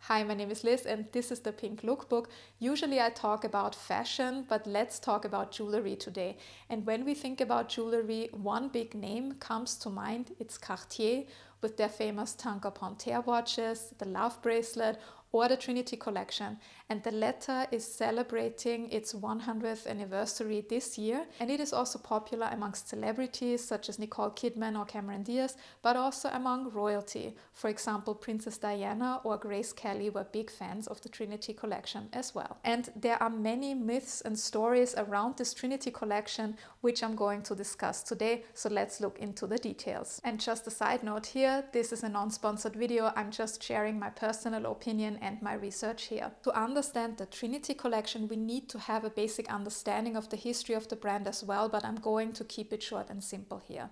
Hi, my name is Liz and this is the Pink Lookbook. Usually I talk about fashion, but let's talk about jewelry today. And when we think about jewelry, one big name comes to mind. It's Cartier with their famous Tango Panthère watches, the Love bracelet, or the Trinity collection. And the latter is celebrating its 100th anniversary this year. And it is also popular amongst celebrities such as Nicole Kidman or Cameron Diaz, but also among royalty. For example, Princess Diana or Grace Kelly were big fans of the Trinity collection as well. And there are many myths and stories around this Trinity collection, which I'm going to discuss today. So let's look into the details. And just a side note here, this is a non-sponsored video. I'm just sharing my personal opinion and my research here. To understand the Trinity collection, we need to have a basic understanding of the history of the brand as well, but I'm going to keep it short and simple here.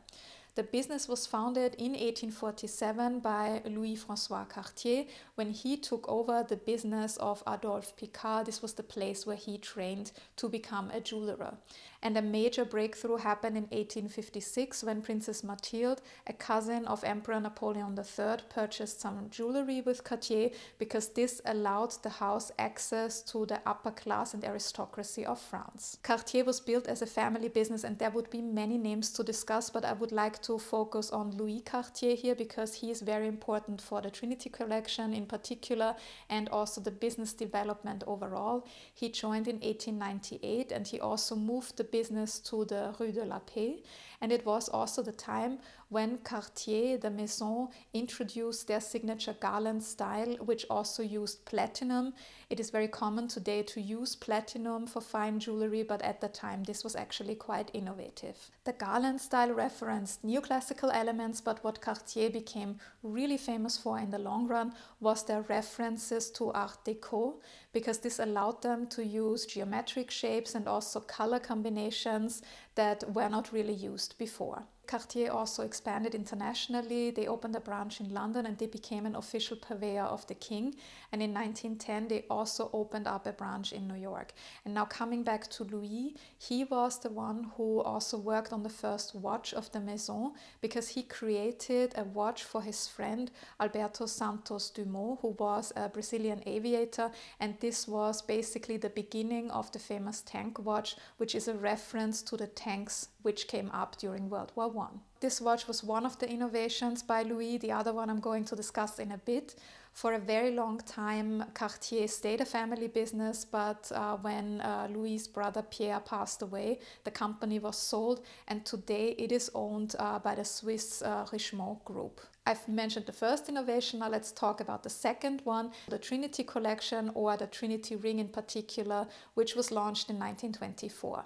The business was founded in 1847 by Louis-François Cartier when he took over the business of Adolphe Picard. This was the place where he trained to become a jeweler. And a major breakthrough happened in 1856 when Princess Mathilde, a cousin of Emperor Napoleon III, purchased some jewelry with Cartier because this allowed the house access to the upper class and aristocracy of France. Cartier was built as a family business and there would be many names to discuss, but I would like to focus on Louis Cartier here because he is very important for the Trinity collection in particular and also the business development overall. He joined in 1898 and he also moved the business to the Rue de la Paix, and it was also the time when Cartier, the Maison, introduced their signature garland style, which also used platinum. It is very common today to use platinum for fine jewelry, but at the time this was actually quite innovative. The garland style referenced neoclassical elements, but what Cartier became really famous for in the long run was their references to Art Déco, because this allowed them to use geometric shapes and also color combinations that were not really used before. Cartier also expanded internationally. They opened a branch in London and they became an official purveyor of the king. And in 1910, they also opened up a branch in New York. And now coming back to Louis, he was the one who also worked on the first watch of the Maison because he created a watch for his friend Alberto Santos Dumont, who was a Brazilian aviator. And this was basically the beginning of the famous tank watch, which is a reference to the tanks which came up during World War I. This watch was one of the innovations by Louis. The other one I'm going to discuss in a bit. For a very long time, Cartier stayed a family business, but when Louis' brother Pierre passed away, the company was sold, and today it is owned by the Swiss Richemont Group. I've mentioned the first innovation, now let's talk about the second one, the Trinity collection, or the Trinity ring in particular, which was launched in 1924.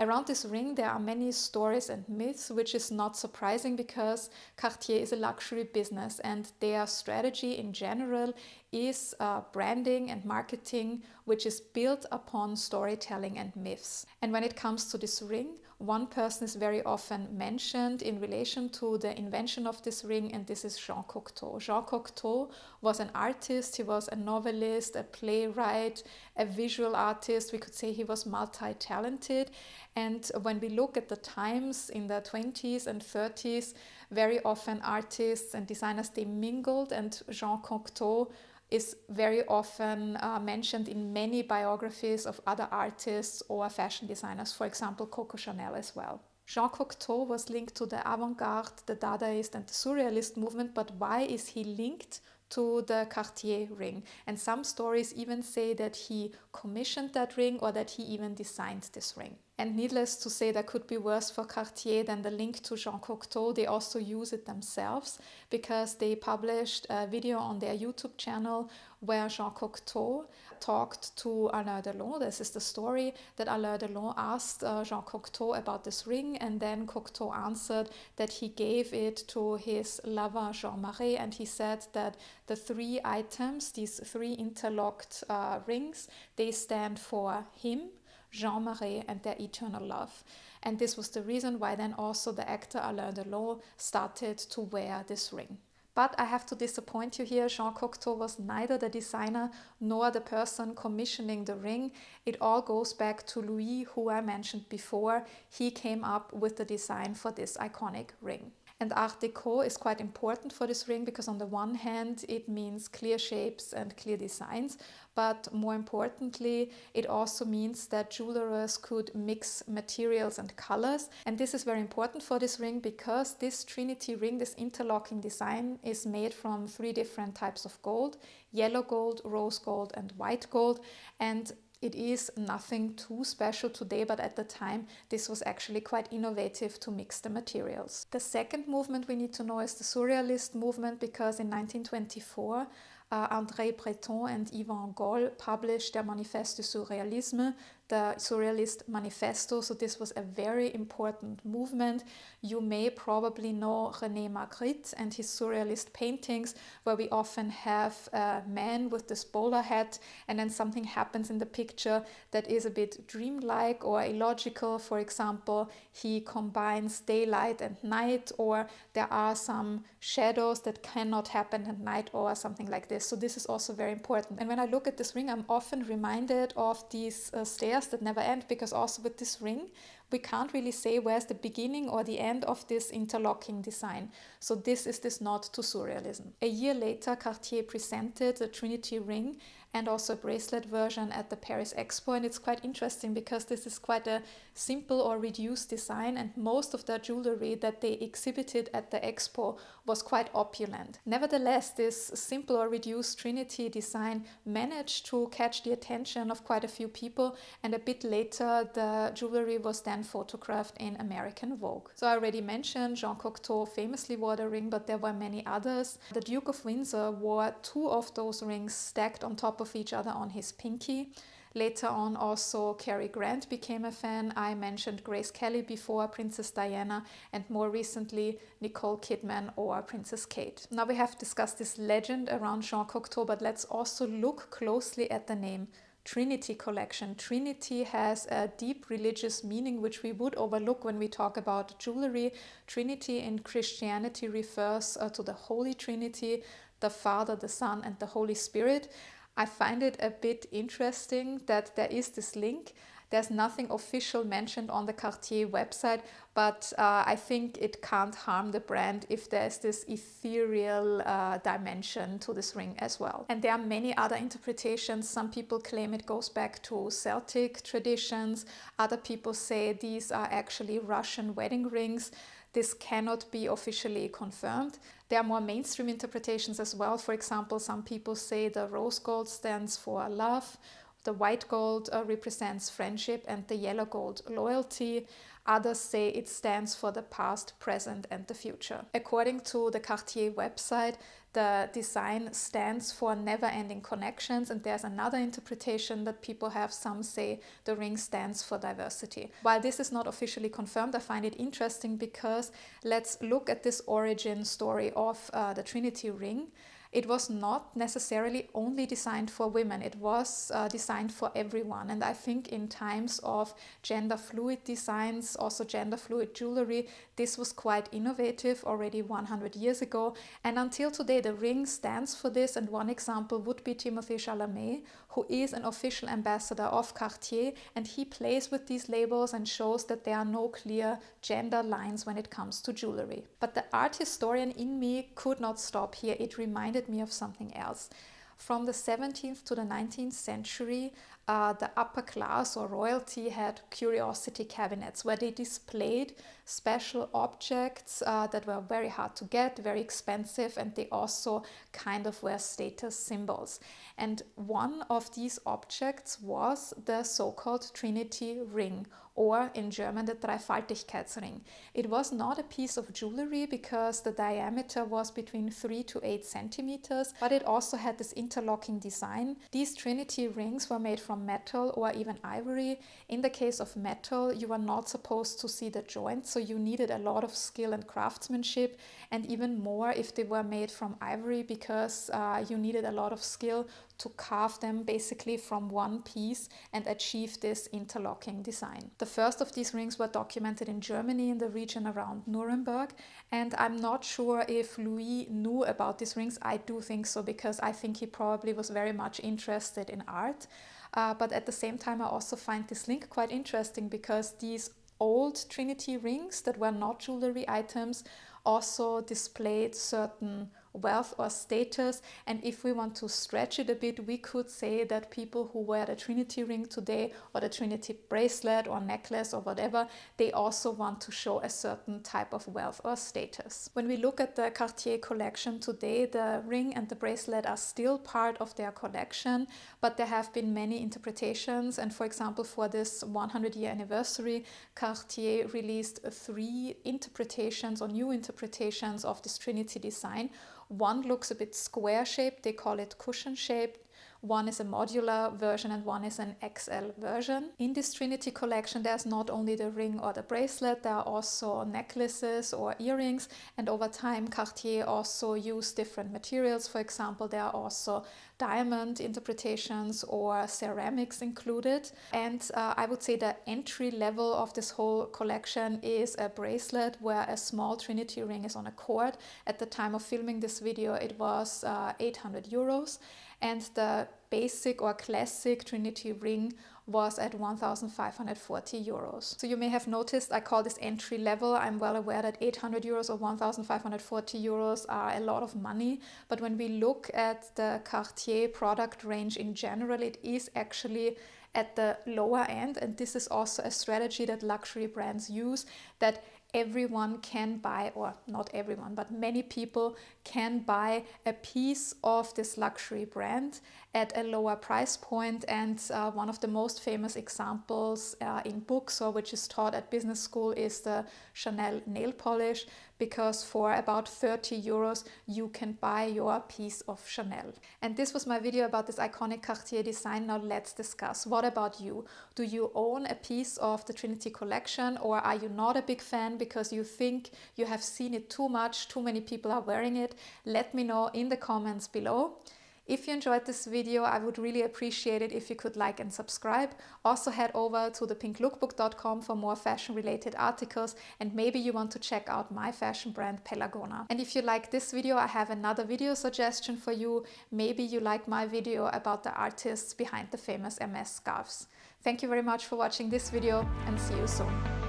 Around this ring there are many stories and myths, which is not surprising because Cartier is a luxury business and their strategy in general is branding and marketing, which is built upon storytelling and myths. And when it comes to this ring, one person is very often mentioned in relation to the invention of this ring, and this is Jean Cocteau. Jean Cocteau was an artist, he was a novelist, a playwright, a visual artist. We could say he was multi-talented. And when we look at the times in the 20s and 30s, very often artists and designers, they mingled, and Jean Cocteau is very often mentioned in many biographies of other artists or fashion designers, for example, Coco Chanel as well. Jean Cocteau was linked to the avant-garde, the Dadaist and the Surrealist movement, but why is he linked to the Cartier ring? And some stories even say that he commissioned that ring or that he even designed this ring. And needless to say, that could be worse for Cartier than the link to Jean Cocteau. They also use it themselves because they published a video on their YouTube channel where Jean Cocteau talked to Alain Delon. This is the story that Alain Delon asked Jean Cocteau about this ring, and then Cocteau answered that he gave it to his lover Jean Marais, and he said that the three items, these three interlocked rings, they stand for him, Jean Marais, and their eternal love. And this was the reason why then also the actor Alain Delon started to wear this ring. But I have to disappoint you here, Jean Cocteau was neither the designer nor the person commissioning the ring. It all goes back to Louis, who I mentioned before. He came up with the design for this iconic ring. And Art Deco is quite important for this ring because on the one hand it means clear shapes and clear designs, but more importantly it also means that jewelers could mix materials and colors. And this is very important for this ring because this Trinity ring, this interlocking design, is made from 3 different types of gold: yellow gold, rose gold and white gold. And it is nothing too special today, but at the time this was actually quite innovative to mix the materials. The second movement we need to know is the Surrealist movement, because in 1924 André Breton and Yvan Goll published their Manifeste du Surrealisme, the Surrealist Manifesto. So this was a very important movement. You may probably know René Magritte and his Surrealist paintings, where we often have a man with this bowler hat and then something happens in the picture that is a bit dreamlike or illogical. For example, he combines daylight and night, or there are some shadows that cannot happen at night, or something like this. So this is also very important. And when I look at this ring, I'm often reminded of these stairs that never end, because also with this ring we can't really say where's the beginning or the end of this interlocking design. So this is this nod to Surrealism. A year later, Cartier presented the Trinity ring and also a bracelet version at the Paris Expo, and it's quite interesting because this is quite a simple or reduced design, and most of the jewelry that they exhibited at the Expo was quite opulent. Nevertheless, this simple or reduced Trinity design managed to catch the attention of quite a few people, and a bit later the jewelry was then photographed in American Vogue. So I already mentioned Jean Cocteau famously wore the ring, but there were many others. The Duke of Windsor wore 2 of those rings stacked on top of each other on his pinky. Later on also Cary Grant became a fan. I mentioned Grace Kelly before, Princess Diana, and more recently Nicole Kidman or Princess Kate. Now we have discussed this legend around Jean Cocteau, but let's also look closely at the name Trinity collection. Trinity has a deep religious meaning which we would overlook when we talk about jewelry. Trinity in Christianity refers to the Holy Trinity, the Father, the Son, and the Holy Spirit. I find it a bit interesting that there is this link. There's nothing official mentioned on the Cartier website, but I think it can't harm the brand if there's this ethereal dimension to this ring as well. And there are many other interpretations. Some people claim it goes back to Celtic traditions. Other people say these are actually Russian wedding rings. This cannot be officially confirmed. There are more mainstream interpretations as well. For example, some people say the rose gold stands for love, the white gold represents friendship, and the yellow gold loyalty. Others say it stands for the past, present, and the future. According to the Cartier website, the design stands for never-ending connections, and there's another interpretation that people have. Some say the ring stands for diversity. While this is not officially confirmed, I find it interesting because let's look at this origin story of the Trinity ring. It was not necessarily only designed for women, it was designed for everyone. And I think in times of gender fluid designs, also gender fluid jewelry, this was quite innovative already 100 years ago. And until today, the ring stands for this. And one example would be Timothée Chalamet, who is an official ambassador of Cartier, and he plays with these labels and shows that there are no clear gender lines when it comes to jewelry. But the art historian in me could not stop here. It reminded me of something else. From the 17th to the 19th century, the upper class or royalty had curiosity cabinets where they displayed special objects that were very hard to get, very expensive, and they also kind of were status symbols. And one of these objects was the so-called Trinity ring, or in German the Dreifaltigkeitsring. It was not a piece of jewelry because the diameter was between 3 to 8 centimeters, but it also had this interlocking design. These Trinity rings were made from metal or even ivory. In the case of metal, you were not supposed to see the joints, so you needed a lot of skill and craftsmanship, and even more if they were made from ivory, because you needed a lot of skill to carve them basically from one piece and achieve this interlocking design. The first of these rings were documented in Germany in the region around Nuremberg, and I'm not sure if Louis knew about these rings. I do think so, because I think he probably was very much interested in art. But at the same time, I also find this link quite interesting because these old Trinity rings that were not jewelry items also displayed certain wealth or status. And if we want to stretch it a bit, we could say that people who wear the Trinity ring today or the Trinity bracelet or necklace or whatever, they also want to show a certain type of wealth or status. When we look at the Cartier collection today, the ring and the bracelet are still part of their collection, but there have been many interpretations. And for example, for this 100-year anniversary, Cartier released 3 interpretations or new interpretations of this Trinity design. One looks a bit square shaped, they call it cushion shaped. One is a modular version and one is an XL version. In this Trinity collection, there's not only the ring or the bracelet, there are also necklaces or earrings. And over time, Cartier also used different materials. For example, there are also diamond interpretations or ceramics included. And I would say the entry level of this whole collection is a bracelet where a small Trinity ring is on a cord. At the time of filming this video, it was 800 euros. And the basic or classic Trinity ring was at 1,540 euros. So you may have noticed I call this entry level. I'm well aware that 800 euros or 1,540 euros are a lot of money. But when we look at the Cartier product range in general, it is actually at the lower end. And this is also a strategy that luxury brands use, that everyone can buy, or not everyone, but many people can buy a piece of this luxury brand at a lower price point. And one of the most famous examples in books, or which is taught at business school, is the Chanel nail polish, because for about 30 euros you can buy your piece of Chanel. And this was my video about this iconic Cartier design. Now let's discuss. What about you? Do you own a piece of the Trinity collection, or are you not a big fan because you think you have seen it too much, too many people are wearing it? Let me know in the comments below. If you enjoyed this video, I would really appreciate it if you could like and subscribe. Also head over to thepinklookbook.com for more fashion related articles, and maybe you want to check out my fashion brand Pelagona. And if you like this video, I have another video suggestion for you. Maybe you like my video about the artists behind the famous Hermes scarves. Thank you very much for watching this video, and see you soon.